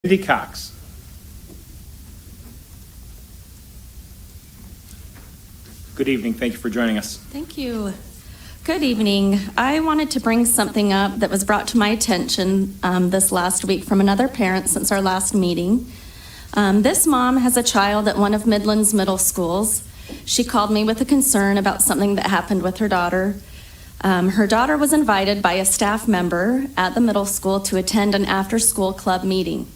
Cindy Cox. Good evening. Thank you for joining us. Thank you. Good evening. I wanted to bring something up that was brought to my attention this last week from another parent since our last meeting. This mom has a child at one of Midland's middle schools. She called me with a concern about something that happened with her daughter. Her daughter was invited by a staff member at the middle school to attend an after-school club meeting.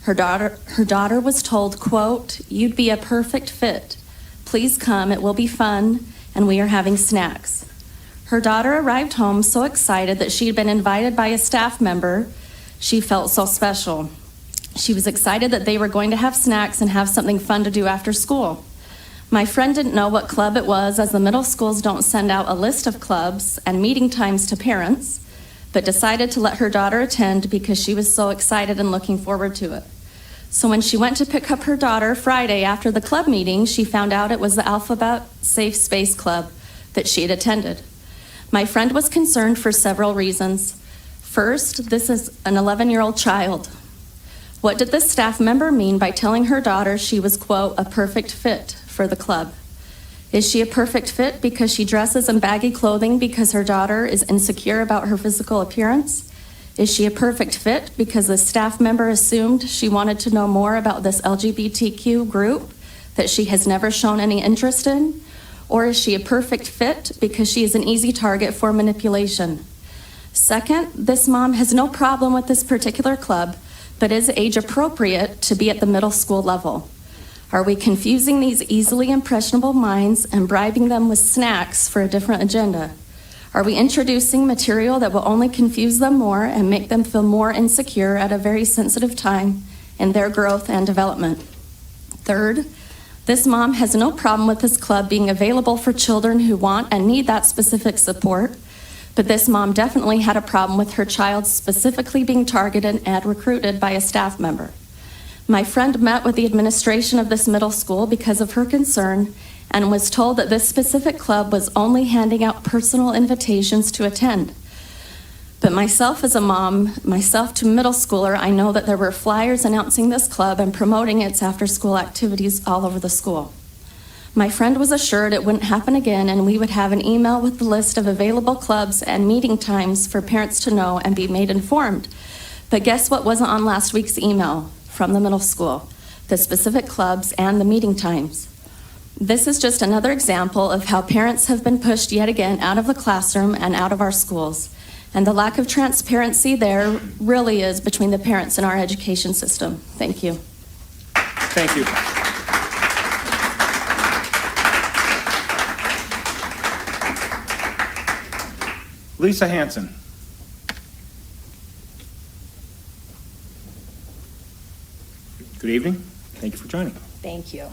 Her daughter was told, quote, "You'd be a perfect fit. Please come, it will be fun, and we are having snacks." Her daughter arrived home so excited that she had been invited by a staff member. She felt so special. She was excited that they were going to have snacks and have something fun to do after school. My friend didn't know what club it was, as the middle schools don't send out a list of clubs and meeting times to parents, but decided to let her daughter attend because she was so excited and looking forward to it. So when she went to pick up her daughter Friday after the club meeting, she found out it was the Alphabet Safe Space Club that she had attended. My friend was concerned for several reasons. First, this is an 11-year-old child. What did this staff member mean by telling her daughter she was, quote, "a perfect fit" for the club? Is she a perfect fit because she dresses in baggy clothing because her daughter is insecure about her physical appearance? Is she a perfect fit because the staff member assumed she wanted to know more about this LGBTQ group that she has never shown any interest in? Or is she a perfect fit because she is an easy target for manipulation? Second, this mom has no problem with this particular club, but is age appropriate to be at the middle school level. Are we confusing these easily impressionable minds and bribing them with snacks for a different agenda? Are we introducing material that will only confuse them more and make them feel more insecure at a very sensitive time in their growth and development? Third, this mom has no problem with this club being available for children who want and need that specific support, but this mom definitely had a problem with her child specifically being targeted and recruited by a staff member. My friend met with the administration of this middle school because of her concern and was told that this specific club was only handing out personal invitations to attend. But myself as a mom, myself to middle schooler, I know that there were flyers announcing this club and promoting its after-school activities all over the school. My friend was assured it wouldn't happen again, and we would have an email with the list of available clubs and meeting times for parents to know and be made informed. But guess what wasn't on last week's email from the middle school? The specific clubs and the meeting times. This is just another example of how parents have been pushed yet again out of the classroom and out of our schools. And the lack of transparency there really is between the parents and our education system. Thank you. Thank you. Lisa Hanson. Good evening. Thank you for joining. Thank you.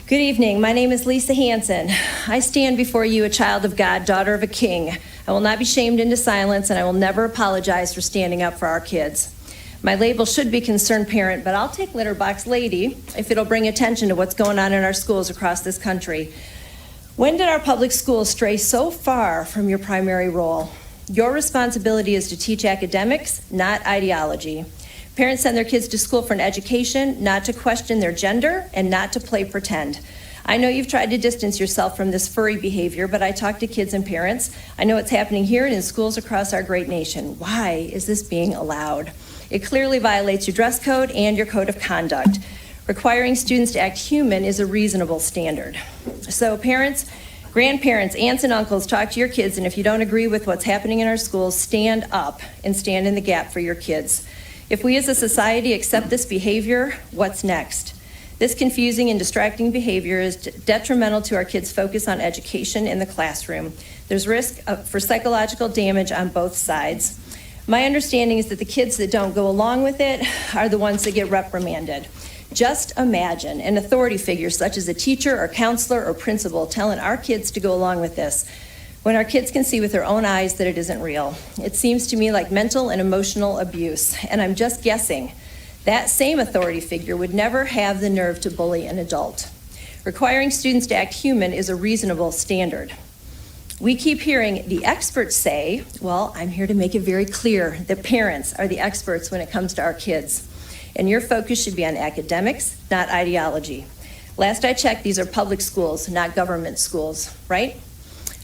Good evening. My name is Lisa Hanson. I stand before you, a child of God, daughter of a king. I will not be shamed into silence, and I will never apologize for standing up for our kids. My label should be concerned parent, but I'll take litterbox lady if it'll bring attention to what's going on in our schools across this country. When did our public schools stray so far from your primary role? Your responsibility is to teach academics, not ideology. Parents send their kids to school for an education, not to question their gender and not to play pretend. I know you've tried to distance yourself from this furry behavior, but I talk to kids and parents. I know it's happening here and in schools across our great nation. Why is this being allowed? It clearly violates your dress code and your code of conduct. Requiring students to act human is a reasonable standard. So parents, grandparents, aunts and uncles, talk to your kids, and if you don't agree with what's happening in our schools, stand up and stand in the gap for your kids. If we as a society accept this behavior, what's next? This confusing and distracting behavior is detrimental to our kids' focus on education in the classroom. There's risk for psychological damage on both sides. My understanding is that the kids that don't go along with it are the ones that get reprimanded. Just imagine an authority figure such as a teacher or counselor or principal telling our kids to go along with this, when our kids can see with their own eyes that it isn't real. It seems to me like mental and emotional abuse, and I'm just guessing. That same authority figure would never have the nerve to bully an adult. Requiring students to act human is a reasonable standard. We keep hearing the experts say, well, I'm here to make it very clear that parents are the experts when it comes to our kids. and your focus should be on academics, not ideology. Last I checked, these are public schools, not government schools, right?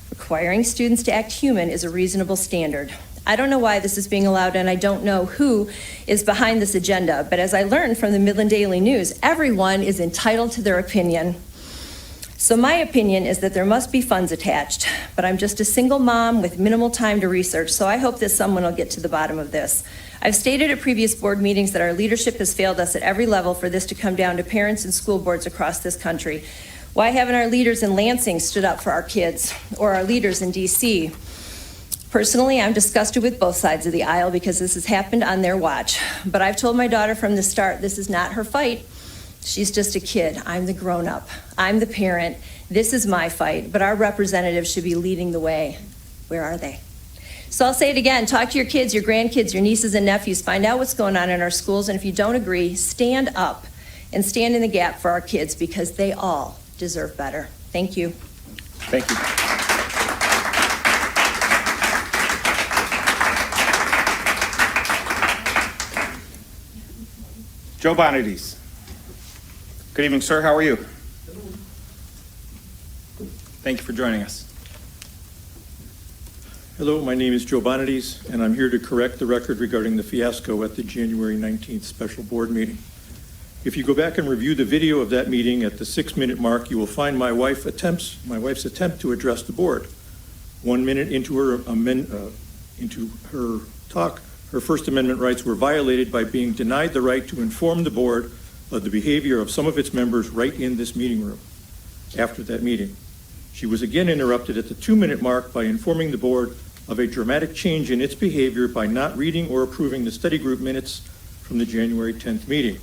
Requiring students to act human is a reasonable standard. I don't know why this is being allowed, and I don't know who is behind this agenda, but as I learned from the Midland Daily News, everyone is entitled to their opinion. So my opinion is that there must be funds attached, but I'm just a single mom with minimal time to research, so I hope that someone will get to the bottom of this. I've stated at previous board meetings that our leadership has failed us at every level for this to come down to parents and school boards across this country. Why haven't our leaders in Lansing stood up for our kids, or our leaders in DC? Personally, I'm disgusted with both sides of the aisle because this has happened on their watch. But I've told my daughter from the start, this is not her fight. She's just a kid. I'm the grown-up. I'm the parent. This is my fight, but our representatives should be leading the way. Where are they? So I'll say it again. Talk to your kids, your grandkids, your nieces and nephews. Find out what's going on in our schools, and if you don't agree, stand up and stand in the gap for our kids because they all deserve better. Thank you. Thank you. Joe Bonadies. Good evening, sir. How are you? Thank you for joining us. Hello, my name is Joe Bonadies, and I'm here to correct the record regarding the fiasco at the January 19th special board meeting. If you go back and review the video of that meeting at the 6-minute mark, you will find my wife's attempt to address the board. 1 minute into her talk, her First Amendment rights were violated by being denied the right to inform the board of the behavior of some of its members right in this meeting room after that meeting. She was again interrupted at the 2-minute mark by informing the board of a dramatic change in its behavior by not reading or approving the study group minutes from the January 10th meeting.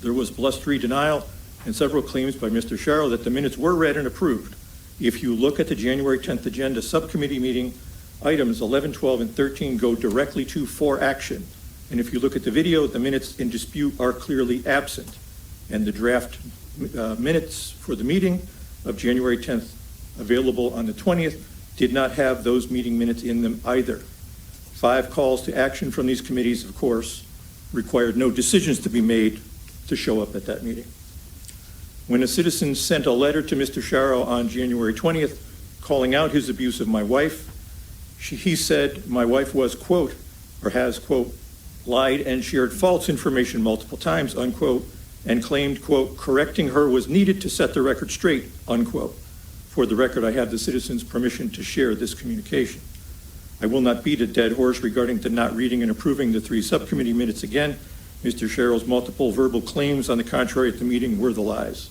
There was blustery denial and several claims by Mr. Sharrow that the minutes were read and approved. If you look at the January 10th agenda subcommittee meeting, items 11, 12, and 13 go directly to for action. And if you look at the video, the minutes in dispute are clearly absent. And the draft minutes for the meeting of January 10th available on the 20th did not have those meeting minutes in them either. 5 calls to action from these committees, of course, required no decisions to be made to show up at that meeting. When a citizen sent a letter to Mr. Sharrow on January 20th calling out his abuse of my wife, he said my wife was, quote, or has, quote, lied and shared false information multiple times, unquote, and claimed, quote, correcting her was needed to set the record straight, unquote. For the record, I have the citizen's permission to share this communication. I will not beat a dead horse regarding the not reading and approving the 3 subcommittee minutes again. Mr. Sharrow's multiple verbal claims on the contrary at the meeting were the lies.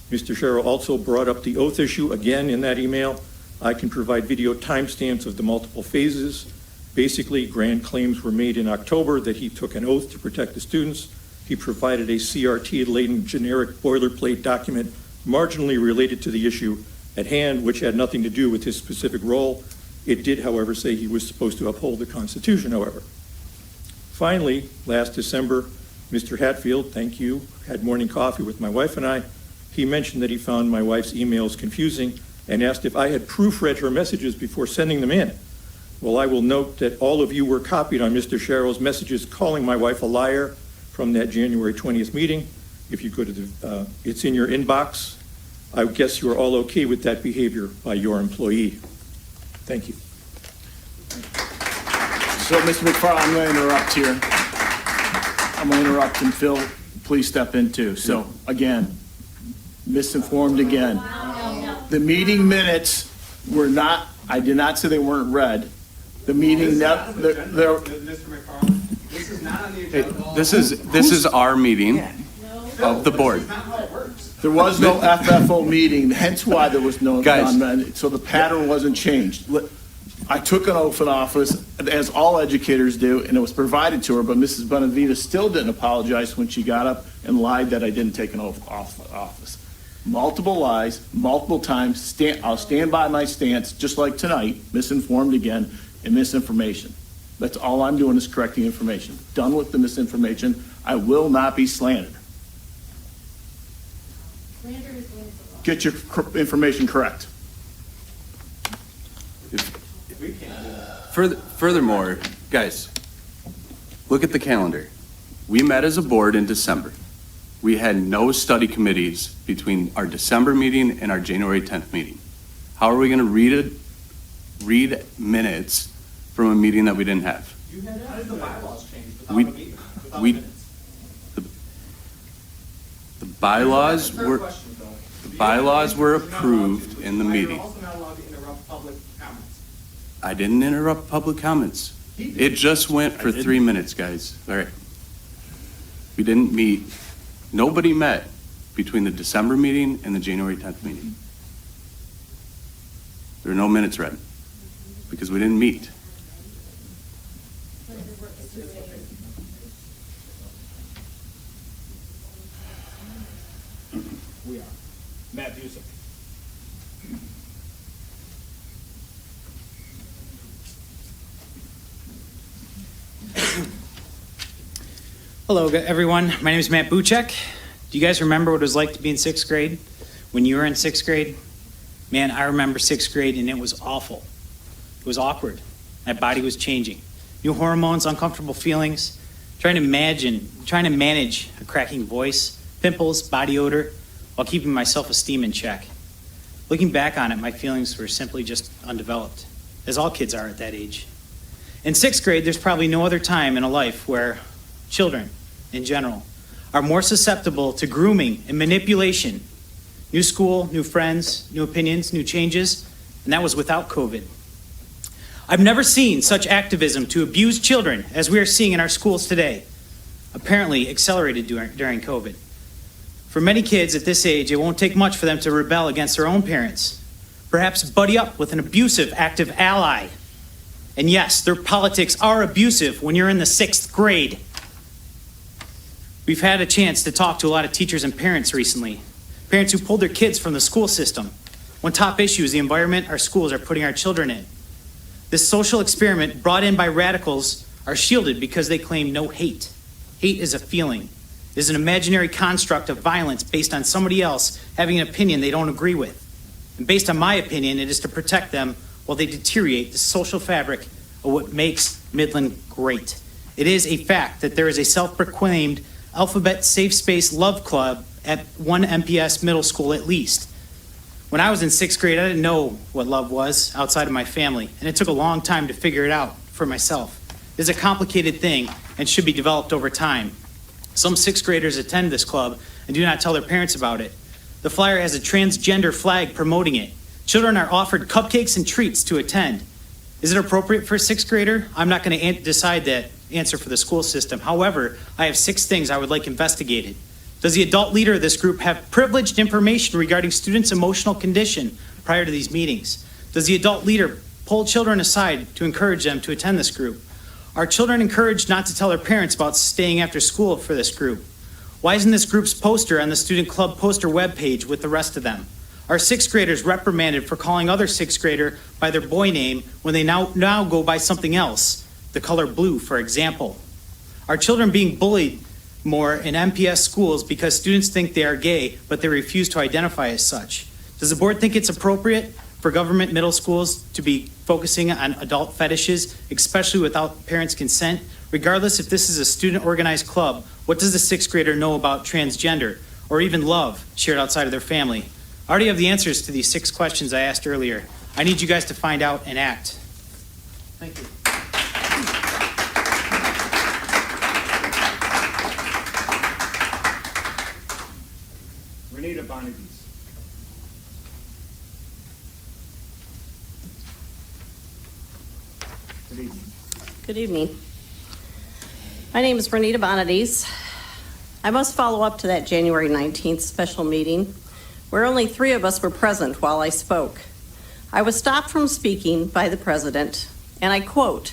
Mr. Sharrow also brought up the oath issue again in that email. I can provide video timestamps of the multiple phases. Basically, grand claims were made in October that he took an oath to protect the students. He provided a CRT-laden generic boilerplate document marginally related to the issue at hand, which had nothing to do with his specific role. It did, however, say he was supposed to uphold the Constitution, however. Finally, last December, Mr. Hatfield, thank you, had morning coffee with my wife and I. He mentioned that he found my wife's emails confusing and asked if I had proofread her messages before sending them in. Well, I will note that all of you were copied on Mr. Sharrow's messages calling my wife a liar from that January 20th meeting. If you go to the, it's in your inbox. I guess you are all okay with that behavior by your employee. Thank you. So, Mr. McFarland, I'm going to interrupt here. I'm going to interrupt, and Phil, please step in too. So, again, misinformed again. The meeting minutes were not, I did not say they weren't read. The meeting, Mr. McFarland, this is not on the agenda. This is our meeting of the board. there was no FFO meeting, hence why there was no, Guys. so the pattern wasn't changed. I took an oath in office, as all educators do, and it was provided to her, but Mrs. Benavita still didn't apologize when she got up and lied that I didn't take an oath off office. Multiple lies, multiple times. I'll stand by my stance, just like tonight, misinformed again, and misinformation. That's all I'm doing is correcting information. Done with the misinformation. I will not be slandered. Get your information correct. Furthermore, guys, look at the calendar. We met as a board in December. We had no study committees between our December meeting and our January 10th meeting. How are we going to read minutes from a meeting that we didn't have? How did the bylaws change without We- a meeting, without we- minutes? The bylaws Third were, question, Phil. the bylaws were You're not allowed approved to. in the You're meeting. also not allowed to interrupt public comments. I didn't interrupt public comments. It just went for 3 minutes, guys. All right. We didn't meet. Nobody met between the December meeting and the January 10th meeting. There were no minutes read because we didn't meet. We are. Matt Busick. Hello, everyone. My name is Matt Buchek. Do you guys remember what it was like to be in sixth grade when you were in sixth grade? Man, I remember sixth grade, and it was awful. It was awkward. My body was changing. New hormones, uncomfortable feelings, trying to manage a cracking voice, pimples, body odor, while keeping my self-esteem in check. Looking back on it, my feelings were simply just undeveloped, as all kids are at that age. In sixth grade, there's probably no other time in a life where children, in general, are more susceptible to grooming and manipulation. New school, new friends, new opinions, new changes, and that was without COVID. I've never seen such activism to abuse children as we are seeing in our schools today, apparently accelerated during COVID. For many kids at this age, it won't take much for them to rebel against their own parents, perhaps buddy up with an abusive, active ally. And yes, their politics are abusive when you're in the sixth grade. We've had a chance to talk to a lot of teachers and parents recently, parents who pulled their kids from the school system. One top issue is the environment our schools are putting our children in. This social experiment brought in by radicals are shielded because they claim no hate. Hate is a feeling, is an imaginary construct of violence based on somebody else having an opinion they don't agree with. And based on my opinion, it is to protect them while they deteriorate the social fabric of what makes Midland great. It is a fact that there is a self-proclaimed alphabet safe space love club at one MPS middle school at least. When I was in sixth grade, I didn't know what love was outside of my family, and it took a long time to figure it out for myself. It's a complicated thing and should be developed over time. Some sixth graders attend this club and do not tell their parents about it. The flyer has a transgender flag promoting it. Children are offered cupcakes and treats to attend. Is it appropriate for a sixth grader? I'm not going to decide that answer for the school system. However, I have 6 things I would like investigated. Does the adult leader of this group have privileged information regarding students' emotional condition prior to these meetings? Does the adult leader pull children aside to encourage them to attend this group? Are children encouraged not to tell their parents about staying after school for this group? Why isn't this group's poster on the student club poster webpage with the rest of them? Are sixth graders reprimanded for calling other sixth grader by their boy name when they now go by something else, the color blue, for example? Are children being bullied more in MPS schools because students think they are gay, but they refuse to identify as such? Does the board think it's appropriate for government middle schools to be focusing on adult fetishes, especially without parents' consent? Regardless if this is a student-organized club, what does the sixth grader know about transgender or even love shared outside of their family? I already have the answers to these 6 questions I asked earlier. I need you guys to find out and act. Thank you. Renita Bonides. Good evening. Good evening. My name is Renita Bonides. I must follow up to that January 19th special meeting where only 3 of us were present while I spoke. I was stopped from speaking by the president, and I quote,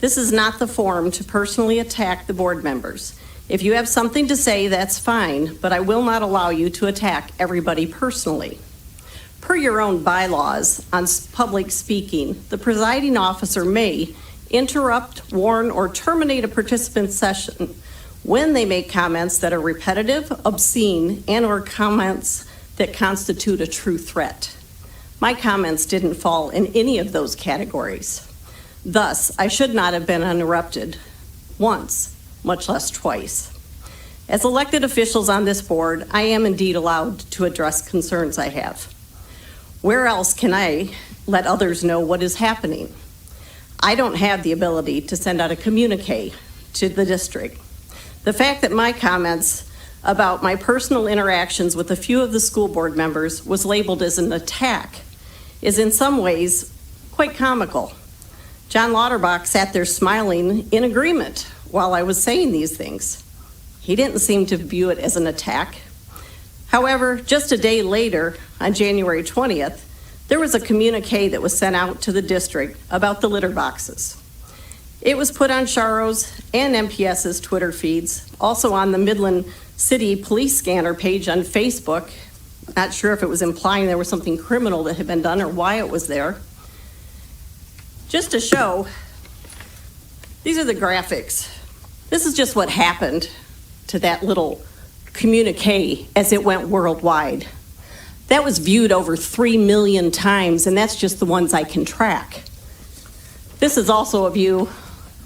"This is not the forum to personally attack the board members. If you have something to say, that's fine, but I will not allow you to attack everybody personally." Per your own bylaws on public speaking, the presiding officer may interrupt, warn, or terminate a participant's session when they make comments that are repetitive, obscene, and/or comments that constitute a true threat. My comments didn't fall in any of those categories. Thus, I should not have been interrupted once, much less twice. As elected officials on this board, I am indeed allowed to address concerns I have. Where else can I let others know what is happening? I don't have the ability to send out a communique to the district. The fact that my comments about my personal interactions with a few of the school board members was labeled as an attack is in some ways quite comical. John Lauterbach sat there smiling in agreement while I was saying these things. He didn't seem to view it as an attack. However, just a day later, on January 20th, there was a communique that was sent out to the district about the litter boxes. It was put on Sharrow's and MPS's Twitter feeds, also on the Midland City Police Scanner page on Facebook. Not sure if it was implying there was something criminal that had been done or why it was there. Just to show, these are the graphics. This is just what happened to that little communique as it went worldwide. That was viewed over 3 million times, and that's just the ones I can track. This is also a view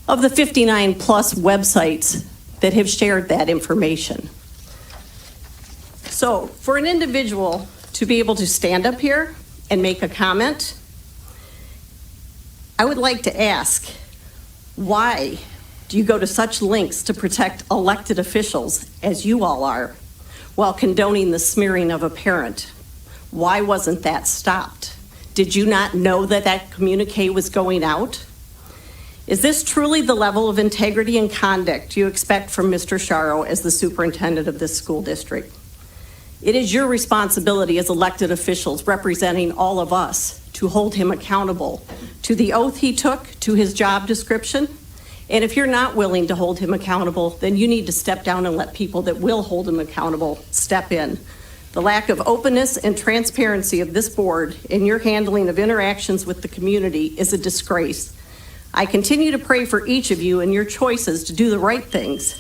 of the 59 plus websites that have shared that information. So for an individual to be able to stand up here and make a comment, I would like to ask, why do you go to such lengths to protect elected officials, as you all are, while condoning the smearing of a parent? Why wasn't that stopped? Did you not know that that communique was going out? Is this truly the level of integrity and conduct you expect from Mr. Sharrow as the superintendent of this school district? It is your responsibility as elected officials representing all of us to hold him accountable to the oath he took, to his job description. And if you're not willing to hold him accountable, then you need to step down and let people that will hold him accountable step in. The lack of openness and transparency of this board in your handling of interactions with the community is a disgrace. I continue to pray for each of you and your choices to do the right things